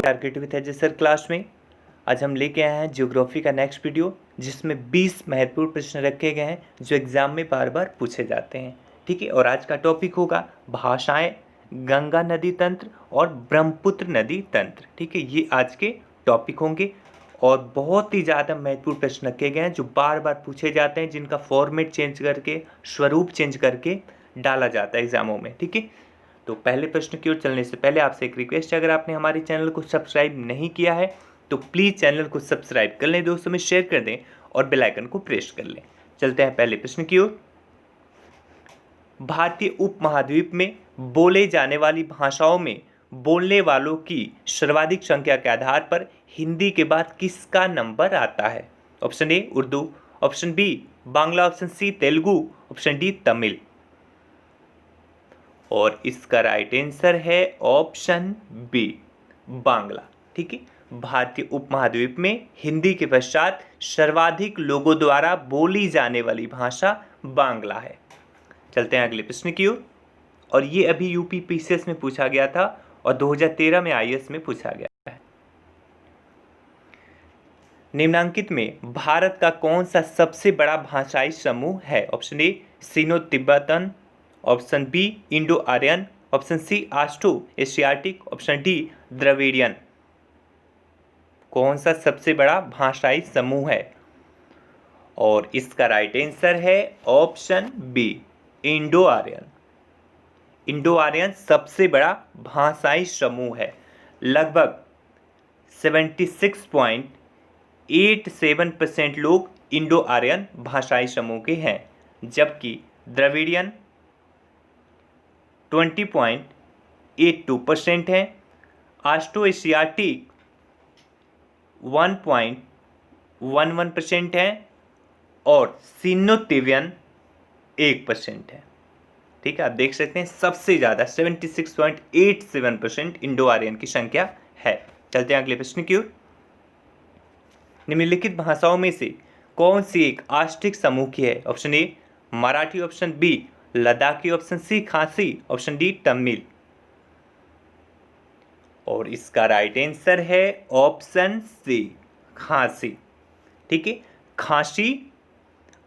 Target with एजय sir class में। आज हम लेके आए हैं ज्योग्राफी का नेक्स्ट वीडियो, जिसमें 20 महत्वपूर्ण प्रश्न रखे गए हैं जो एग्जाम में बार बार पूछे जाते हैं। ठीक है, और आज का टॉपिक होगा भाषाएं, गंगा नदी तंत्र और ब्रह्मपुत्र नदी तंत्र। ठीक है, ये आज के टॉपिक होंगे और बहुत ही ज़्यादा महत्वपूर्ण प्रश्न रखे गए हैं जो बार बार पूछे जाते हैं, जिनका फॉर्मेट चेंज करके, स्वरूप चेंज करके डाला जाता है एग्जामों में। ठीक है, तो पहले प्रश्न की ओर चलने से पहले आपसे एक रिक्वेस्ट है, अगर आपने हमारे चैनल को सब्सक्राइब नहीं किया है तो प्लीज़ चैनल को सब्सक्राइब कर लें, दोस्तों में शेयर कर दें और बेल आइकन को प्रेस कर लें। चलते हैं पहले प्रश्न की ओर। भारतीय उपमहाद्वीप में बोले जाने वाली भाषाओं में बोलने वालों की सर्वाधिक संख्या के आधार पर हिंदी के बाद किसका नंबर आता है? Option A Urdu, option B Bangla, option C Telugu, option D Tamil. और इसका राइट आंसर है ऑप्शन बी बांग्ला। ठीक है, भारतीय उपमहाद्वीप में हिंदी के पश्चात सर्वाधिक लोगों द्वारा बोली जाने वाली भाषा बांग्ला है। चलते हैं अगले प्रश्न की ओर। और ये अभी यूपी पीसीएस में पूछा गया था और 2013 में आईएएस में पूछा गया है। निम्नांकित में भारत का कौन सा सबसे बड़ा भाषाई समूह है? Option A Sino Tibetan, option B Indo Aryan, option C Austro Asiatic, option D Dravidian. कौन सा सबसे बड़ा भाषाई समूह है? और इसका राइट आंसर है option B Indo Aryan. Indo Aryan सबसे बड़ा भाषाई समूह है। लगभग 76.87% लोग इंडो आर्यन भाषाई समूह के हैं, जबकि द्रविडियन 20.82% है, आस्ट्रो एशियाटिक 1.11% है और सिनो तिब्बतियन 1% है। ठीक है, आप देख सकते हैं सबसे ज़्यादा 76.87% इंडो आर्यन की संख्या है। चलते हैं अगले प्रश्न की ओर। निम्नलिखित भाषाओं में से कौन सी एक आष्टिक समूह की है? Option A Marathi, option B Ladakhi, option C Khasi, option D Tamil. और इसका राइट आंसर है ऑप्शन सी खासी। ठीक है, खासी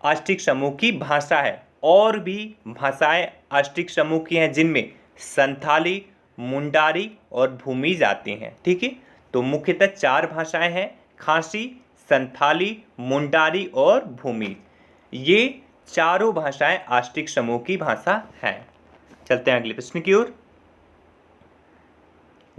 आष्टिक समूह की भाषा है। और भी भाषाएं आष्टिक समूह की हैं, जिनमें संथाली, मुंडारी और भूमिज आती हैं। ठीक है, तो मुख्यतः 4 भाषाएं हैं, खासी, संथाली, मुंडारी और भूमिज। ये चारों भाषाएं आष्टिक समूह की भाषा हैं। चलते हैं अगले प्रश्न की ओर।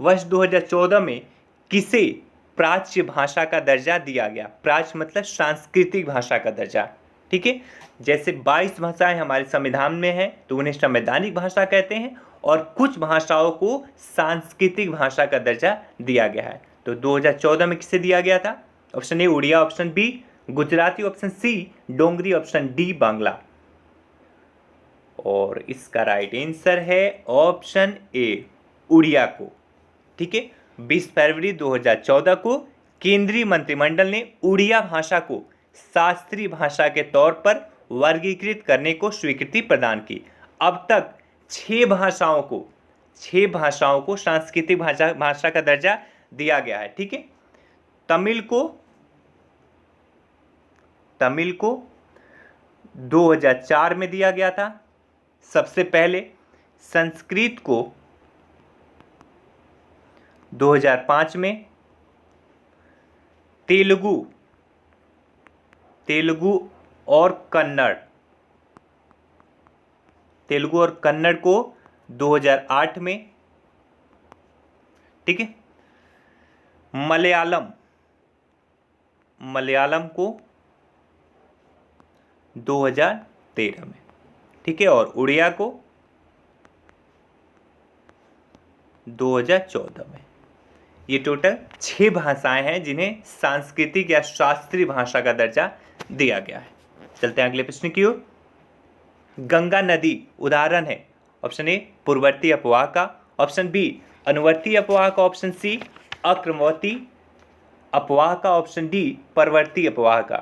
वर्ष 2014 में किसे प्राच्य भाषा का दर्जा दिया गया? प्राच्य मतलब सांस्कृतिक भाषा का दर्जा। ठीक है, जैसे 22 भाषाएं हमारे संविधान में हैं तो उन्हें संवैधानिक भाषा कहते हैं, और कुछ भाषाओं को सांस्कृतिक भाषा का दर्जा दिया गया है। तो 2014 में किसे दिया गया था? Option A Oriya, option B Gujarati, option C Dogri, option D Bangla. और इसका राइट आंसर है ऑप्शन ए उड़िया को। ठीक है, 20 फरवरी 2014 को केंद्रीय मंत्रिमंडल ने उड़िया भाषा को शास्त्रीय भाषा के तौर पर वर्गीकृत करने को स्वीकृति प्रदान की। अब तक 6 भाषाओं को सांस्कृतिक भाषा का दर्जा दिया गया है। ठीक है, तमिल को 2004 में दिया गया था सबसे पहले, संस्कृत को 2005 में, तेलुगु और कन्नड़ को 2008 में। ठीक है, मलयालम को 2013 में। ठीक है, और उड़िया को 2014 में। ये टोटल 6 भाषाएं हैं जिन्हें सांस्कृतिक या शास्त्रीय भाषा का दर्जा दिया गया है। चलते हैं अगले प्रश्न की ओर। गंगा नदी उदाहरण है? ऑप्शन ए पूर्ववर्ती अपवाह का, ऑप्शन बी अनुवर्ती अपवाह का, ऑप्शन सी अक्रमवर्ती अपवाह का, ऑप्शन डी परवर्ती अपवाह का।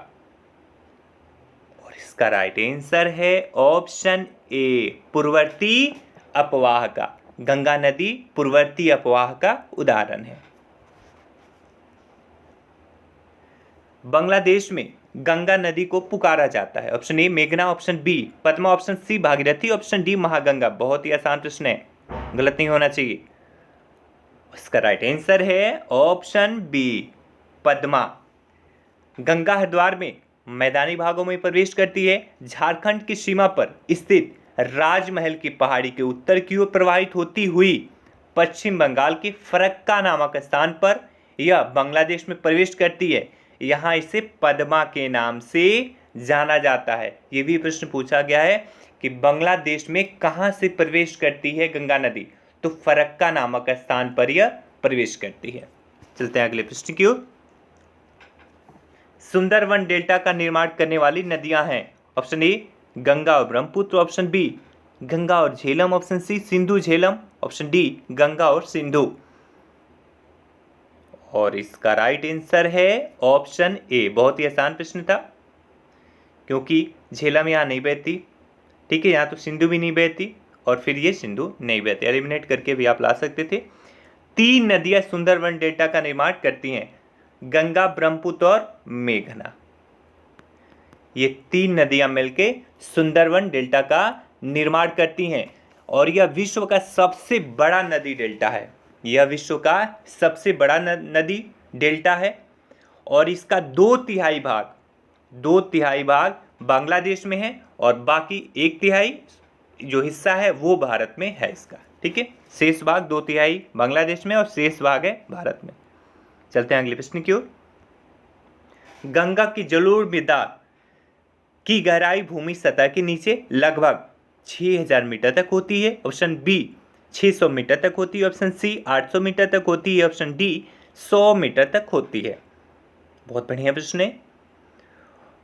और इसका राइट आंसर है ऑप्शन ए पूर्ववर्ती अपवाह का। गंगा नदी पूर्ववर्ती अपवाह का उदाहरण है। बांग्लादेश में गंगा नदी को पुकारा जाता है? ऑप्शन ए मेघना, option B Padma, option C Bhagirathi, option D Mahaganga. बहुत ही आसान प्रश्न है, गलत नहीं होना चाहिए। इसका राइट आंसर है ऑप्शन बी पद्मा। गंगा हरिद्वार में मैदानी भागों में प्रवेश करती है। झारखंड की सीमा पर स्थित राजमहल की पहाड़ी के उत्तर की ओर प्रवाहित होती हुई पश्चिम बंगाल के फरक्का नामक स्थान पर यह बांग्लादेश में प्रवेश करती है। यहाँ इसे पद्मा के नाम से जाना जाता है। ये भी प्रश्न पूछा गया है कि बांग्लादेश में कहाँ से प्रवेश करती है गंगा नदी, तो फरक्का नामक स्थान पर यह प्रवेश करती है। चलते हैं अगले प्रश्न की ओर। सुंदरवन डेल्टा का निर्माण करने वाली नदियां हैं? ऑप्शन ए गंगा और ब्रह्मपुत्र, ऑप्शन बी गंगा और Jhelum, option C Sindhu Jhelum, option D Ganga और सिंधु। और इसका राइट आंसर है ऑप्शन ए। बहुत ही आसान प्रश्न था, क्योंकि झेलम यहाँ नहीं बहती, ठीक है, यहाँ तो सिंधु भी नहीं बहती और फिर ये सिंधु नहीं बहती। एलिमिनेट करके भी आप ला सकते थे। 3 नदियां सुंदरवन डेल्टा का निर्माण करती हैं, गंगा, ब्रह्मपुत्र और मेघना। ये 3 नदियां मिलकर सुंदरवन डेल्टा का निर्माण करती हैं और यह विश्व का सबसे बड़ा नदी डेल्टा है। यह विश्व का सबसे बड़ा नदी डेल्टा है और इसका 2/3 भाग बांग्लादेश में है और बाकी 1/3 जो हिस्सा है वो भारत में है इसका, ठीक है। शेष भाग 2/3 बांग्लादेश में और शेष भाग है भारत में। चलते हैं अगले प्रश्न की ओर। गंगा की जलोढ़ मृदा की गहराई भूमि सतह के नीचे लगभग 6000 मीटर तक होती है। ऑप्शन बी 600 मीटर तक होती है, ऑप्शन सी 800 मीटर तक होती है, ऑप्शन डी 100 मीटर तक होती है। बहुत बढ़िया प्रश्न है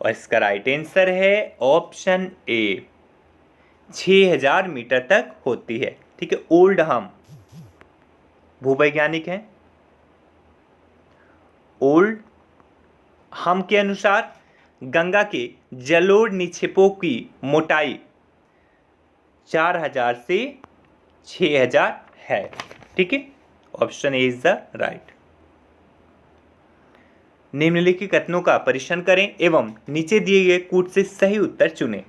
और इसका राइट आंसर है ऑप्शन ए 6000 मीटर तक होती है, ठीक है। ओल्ड हम भूवैज्ञानिक हैं। ओल्ड हम के अनुसार गंगा के जलोढ़ निक्षेपों की मोटाई 4000 से 6000 है, ठीक है। Option A is the right. निम्नलिखित कथनों का परीक्षण करें एवं नीचे दिए गए कूट से सही उत्तर चुनें।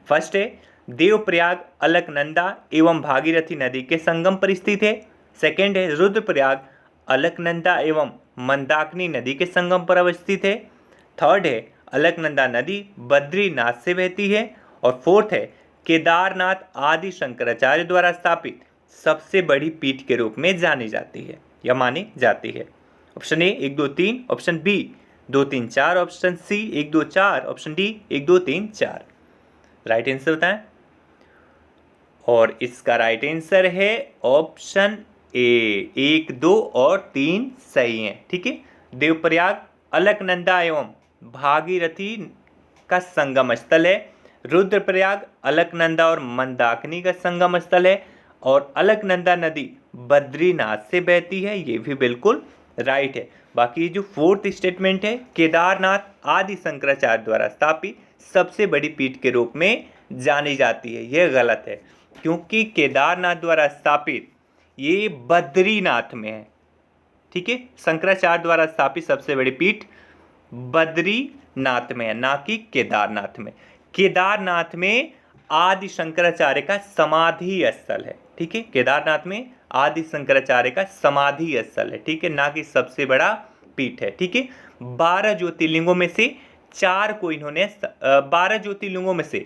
फर्स्ट है देवप्रयाग अलकनंदा एवं भागीरथी नदी के संगम पर स्थित है। सेकेंड है रुद्रप्रयाग अलकनंदा एवं मंदाकिनी नदी के संगम पर अवस्थित है। थर्ड है अलकनंदा नदी बद्रीनाथ से बहती है। और फोर्थ है केदारनाथ आदि शंकराचार्य द्वारा स्थापित सबसे बड़ी पीठ के रूप में जानी जाती है या मानी जाती है। Option A 1 2 3, option B 2 3 4, option C 1 2 4, option D 1 2 3 4। Right answer बताएं। और इसका राइट आंसर है ऑप्शन ए 1 2 और 3 सही है, ठीक है। देवप्रयाग अलकनंदा एवं भागीरथी का संगम स्थल है। रुद्रप्रयाग अलकनंदा और मंदाकिनी का संगम स्थल है और अलकनंदा नदी बद्रीनाथ से बहती है, ये भी बिल्कुल राइट है। बाकी जो फोर्थ स्टेटमेंट है केदारनाथ आदि शंकराचार्य द्वारा स्थापित सबसे बड़ी पीठ के रूप में जानी जाती है, यह गलत है, क्योंकि केदारनाथ द्वारा स्थापित ये बद्रीनाथ में है, ठीक है। शंकराचार्य द्वारा स्थापित सबसे बड़ी पीठ बद्रीनाथ में है, ना कि केदारनाथ में। केदारनाथ में आदि शंकराचार्य का समाधि स्थल है, ठीक है। केदारनाथ में आदि शंकराचार्य का समाधि स्थल है, ठीक है, ना कि सबसे बड़ा पीठ है, ठीक है। 12 ज्योतिर्लिंगों में से 4 को इन्होंने 12 ज्योतिर्लिंगों में से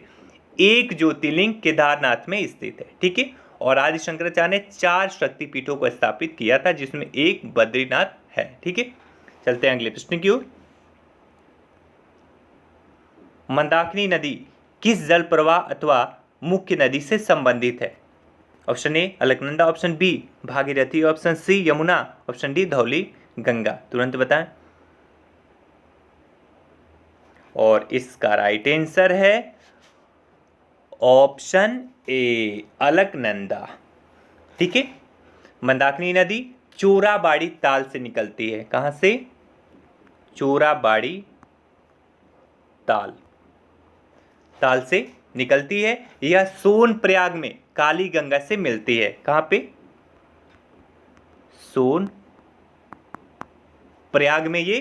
1 ज्योतिर्लिंग केदारनाथ में स्थित है, ठीक है। और आदि शंकराचार्य ने 4 शक्तिपीठों को स्थापित किया था, जिसमें एक बद्रीनाथ है, ठीक है। चलते हैं अगले प्रश्न की ओर। मंदाकिनी नदी किस जल प्रवाह अथवा मुख्य नदी से संबंधित है? Option A Alaknanda, option B Bhagirathi, option C Yamuna, option D Dhauli Ganga. तुरंत बताएं। और इसका राइट आंसर है ऑप्शन ए अलकनंदा, ठीक है। मंदाकिनी नदी चोराबाड़ी ताल से निकलती है। कहां से? चोराबाड़ी ताल से निकलती है। यह सोनप्रयाग में काली गंगा से मिलती है। कहां पे? सोनप्रयाग में ये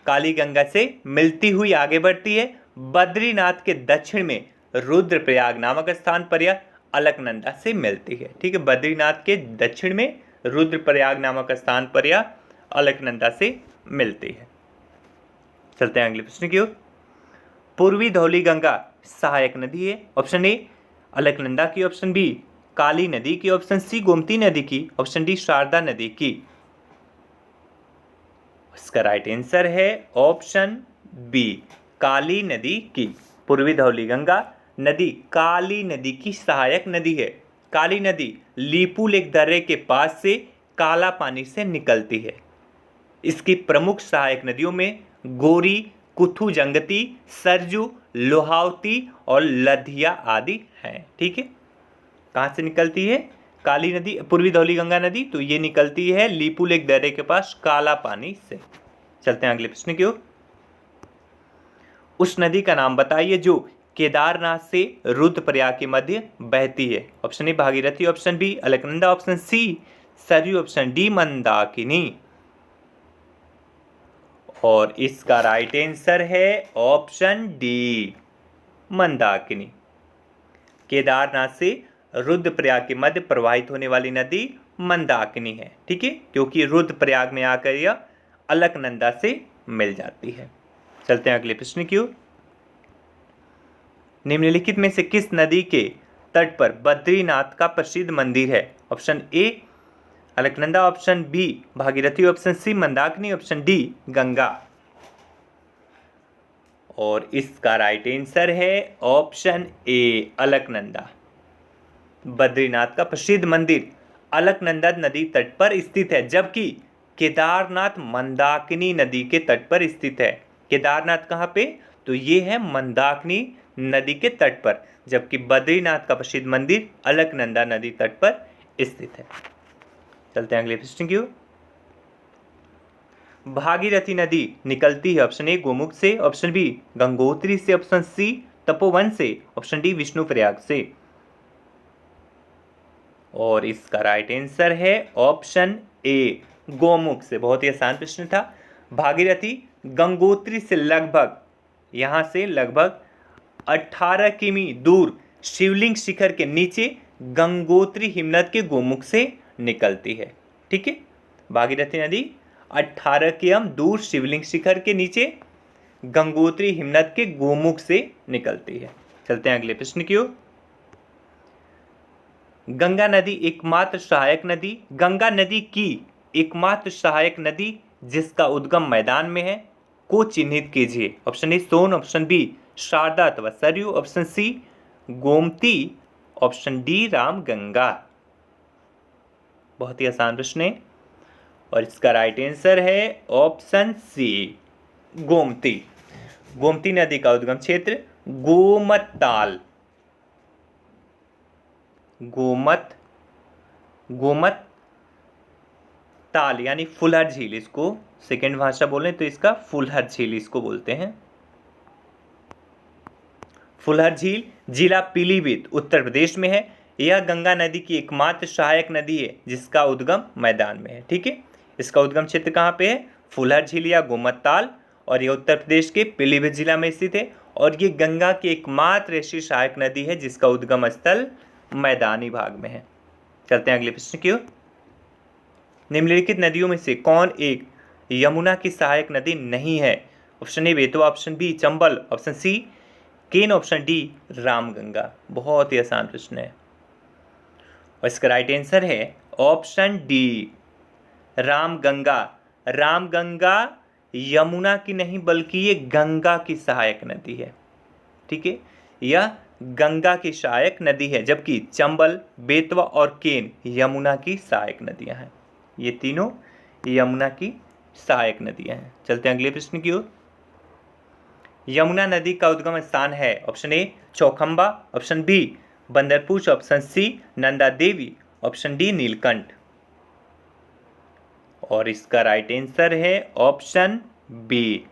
काली गंगा से मिलती हुई आगे बढ़ती है। बद्रीनाथ के दक्षिण में रुद्रप्रयाग नामक स्थान पर यह अलकनंदा से मिलती है। ठीक है, बद्रीनाथ के दक्षिण में रुद्रप्रयाग नामक स्थान पर यह अलकनंदा से मिलती है। चलते हैं अगले प्रश्न की ओर। पूर्वी धौली गंगा सहायक नदी है। ऑप्शन ए अलकनंदा की, ऑप्शन बी काली नदी की, ऑप्शन सी गोमती नदी की, ऑप्शन डी शारदा नदी की। इसका राइट आंसर है ऑप्शन बी काली नदी की। पूर्वी धौली गंगा नदी काली नदी की सहायक नदी है। काली नदी लीपू लेक दर्रे के पास से काला पानी से निकलती है। इसकी प्रमुख सहायक नदियों में गोरी, कुथु जंगती, सरजू, लोहावती और लधिया आदि हैं। ठीक है, कहाँ से निकलती है काली नदी, पूर्वी धौली गंगा नदी? तो ये निकलती है लीपू लेक दर्रे के पास काला पानी से। चलते हैं अगले प्रश्न की ओर। उस नदी का नाम बताइए जो केदारनाथ से रुद्रप्रयाग के मध्य बहती है। Option A Bhagirathi, option B Alaknanda, option C Saryu, option D Mandakini. और इसका राइट आंसर है ऑप्शन डी मंदाकिनी। केदारनाथ से रुद्रप्रयाग के मध्य प्रवाहित होने वाली नदी मंदाकिनी है। ठीक है, क्योंकि रुद्रप्रयाग में आकर यह अलकनंदा से मिल जाती है। चलते हैं अगले प्रश्न की ओर। निम्नलिखित में से किस नदी के तट पर बद्रीनाथ का प्रसिद्ध मंदिर है? Option A Alaknanda, option B Bhagirathi, option C Mandakini, option D Ganga. और इसका राइट आंसर है ऑप्शन ए अलकनंदा। बद्रीनाथ का प्रसिद्ध मंदिर अलकनंदा नदी तट पर स्थित है, जबकि केदारनाथ मंदाकिनी नदी के तट पर स्थित है। केदारनाथ कहाँ पे? तो ये है मंदाकिनी नदी के तट पर, जबकि बद्रीनाथ का प्रसिद्ध मंदिर अलकनंदा नदी तट पर स्थित है। चलते हैं अगले प्रश्न की ओर। भागीरथी नदी निकलती है ऑप्शन ए गोमुख से, ऑप्शन बी गंगोत्री से, ऑप्शन सी तपोवन से, ऑप्शन डी विष्णुप्रयाग से। और इसका राइट आंसर है ऑप्शन ए गोमुख से। बहुत ही आसान प्रश्न था। भागीरथी गंगोत्री से लगभग 18 किमी दूर शिवलिंग शिखर के नीचे गंगोत्री हिमनद के गोमुख से निकलती है। ठीक है, भागीरथी नदी 18 किमी दूर शिवलिंग शिखर के नीचे गंगोत्री हिमनद के गोमुख से निकलती है। चलते हैं अगले प्रश्न की ओर। गंगा नदी एकमात्र सहायक नदी, गंगा नदी की एकमात्र सहायक नदी जिसका उद्गम मैदान में है को चिन्हित कीजिए। Option A Son, option B Sharda अथवा Saryu, option C Gomti, option D Ramganga. बहुत ही आसान प्रश्न है और इसका राइट आंसर है ऑप्शन सी गोमती। गोमती नदी का उद्गम क्षेत्र गोमत ताल यानी फुलहर झील, इसको सेकेंड भाषा बोलें तो इसका फुलहर झील इसको बोलते हैं। फुलहर झील जिला पीलीभीत उत्तर प्रदेश में है। यह गंगा नदी की एकमात्र सहायक नदी है जिसका उद्गम मैदान में है। ठीक है, इसका उद्गम क्षेत्र कहाँ पे है? फुलहर झील या गोमत ताल, और यह उत्तर प्रदेश के पीलीभीत जिला में स्थित है। और ये गंगा की एकमात्र ऐसी सहायक नदी है जिसका उद्गम स्थल मैदानी भाग में है। चलते हैं अगले प्रश्न की ओर। निम्नलिखित नदियों में से कौन एक यमुना की सहायक नदी नहीं है? Option A Betwa, option B Chambal, option C Ken, option D Ramganga. बहुत ही आसान प्रश्न है और इसका राइट आंसर है ऑप्शन डी रामगंगा। रामगंगा यमुना की नहीं बल्कि ये गंगा की सहायक नदी है। ठीक है, यह गंगा की सहायक नदी है, जबकि चंबल, बेतवा और केन यमुना की सहायक नदियां हैं। ये तीनों यमुना की सहायक नदियां हैं। चलते हैं अगले प्रश्न की ओर। यमुना नदी का उद्गम स्थान है option A Chaukhamba, option B Bandarpunch, option C Nanda Devi, option D Neelkanth. और इसका राइट आंसर है ऑप्शन बी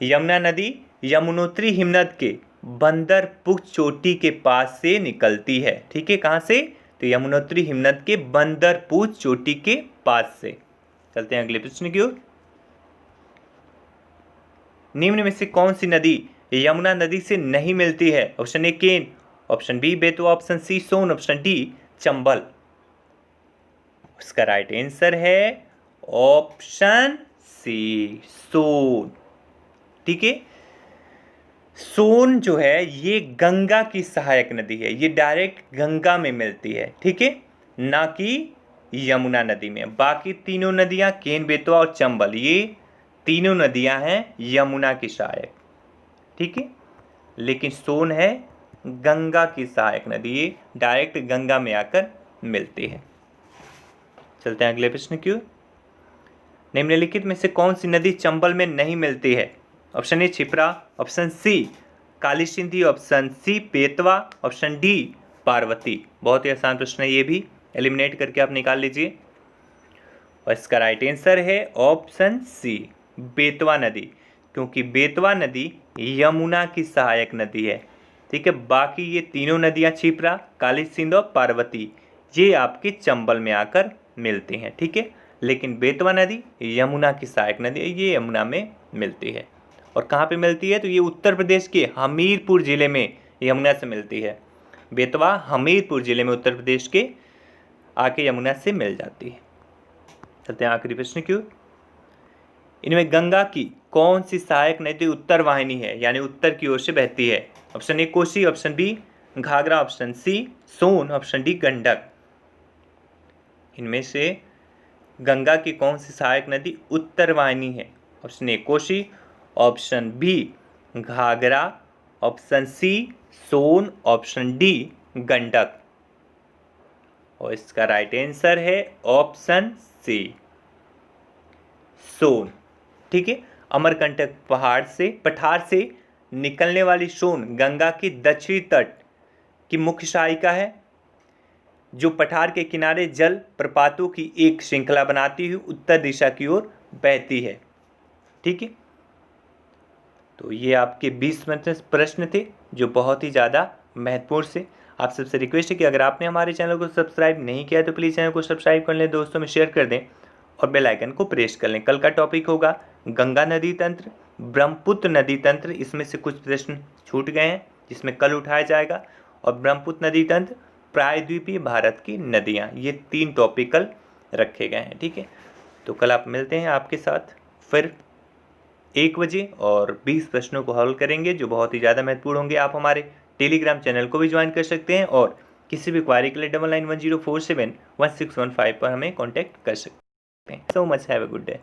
यमुना नदी यमुनोत्री हिमनद के बंदरपुछ चोटी के पास से निकलती है। ठीक है, कहाँ से? तो यमुनोत्री हिमनद के बंदरपुछ चोटी के पास से। चलते हैं अगले प्रश्न की ओर। निम्न में से कौन सी नदी यमुना नदी से नहीं मिलती है? Option A Ken, option B Betwa, option C Son, option D Chambal. उसका राइट आंसर है ऑप्शन सी सोन। ठीक है, सोन जो है ये गंगा की सहायक नदी है, ये डायरेक्ट गंगा में मिलती है, ठीक है, ना कि यमुना नदी में। बाकी तीनों नदियां केन, बेतवा और चंबल, ये तीनों नदियां हैं यमुना की सहायक, ठीक है, लेकिन सोन है गंगा की सहायक नदी, ये डायरेक्ट गंगा में आकर मिलती है। चलते हैं अगले प्रश्न की ओर। निम्नलिखित में से कौन सी नदी चंबल में नहीं मिलती है? Option A Shipra, option C Kali Sindhi, option C Betwa, option D Parvati. बहुत ही आसान प्रश्न है, ये भी एलिमिनेट करके आप निकाल लीजिए। और इसका राइट आंसर है ऑप्शन सी बेतवा नदी, क्योंकि बेतवा नदी यमुना की सहायक नदी है, ठीक है। बाकी ये तीनों नदियां छिप्रा, काली सिंध और पार्वती ये आपके चंबल में आकर मिलती हैं, ठीक है, लेकिन बेतवा नदी यमुना की सहायक नदी है, ये यमुना में मिलती है। और कहाँ पे मिलती है? तो ये उत्तर प्रदेश के हमीरपुर जिले में यमुना से मिलती है। बेतवा हमीरपुर जिले में उत्तर प्रदेश के आके यमुना से मिल जाती है। चलते हैं आखिरी प्रश्न की ओर। इनमें गंगा की कौन सी सहायक नदी उत्तर वाहिनी है, यानी उत्तर की ओर से बहती है? Option A Kosi, option B Ghaghara, option C Son, option D Gandak. इनमें से गंगा की कौन सी सहायक नदी उत्तर वाहिनी है? Option A Kosi, option B Ghaghara, option C Son, option D Gandak. और इसका राइट आंसर है ऑप्शन सी सोन, ठीक है। अमरकंटक पठार से निकलने वाली सोन गंगा की दक्षिणी तट की मुख्य सहायिका है, जो पठार के किनारे जल प्रपातों की एक श्रृंखला बनाती हुई उत्तर दिशा की ओर बहती है, ठीक है। तो ये आपके 20 प्रश्न थे जो बहुत ही ज़्यादा महत्वपूर्ण से। आप सबसे रिक्वेस्ट है कि अगर आपने हमारे चैनल को सब्सक्राइब नहीं किया तो प्लीज़ चैनल को सब्सक्राइब कर लें, दोस्तों में शेयर कर दें और बेल आइकन को प्रेस कर लें। कल का टॉपिक होगा गंगा नदी तंत्र, ब्रह्मपुत्र नदी तंत्र, इसमें से कुछ प्रश्न छूट गए हैं जिसमें कल उठाया जाएगा, और ब्रह्मपुत्र नदी तंत्र, प्रायद्वीपीय भारत की नदियाँ, ये 3 टॉपिक कल रखे गए हैं, ठीक है। तो कल आप मिलते हैं आपके साथ फिर 1 बजे और 20 प्रश्नों को हल करेंगे जो बहुत ही ज़्यादा महत्वपूर्ण होंगे। आप हमारे टेलीग्राम चैनल को भी ज्वाइन कर सकते हैं और किसी भी क्वारी के लिए 9910471615 पर हमें कॉन्टैक्ट कर सकते हैं। So much, have a good day.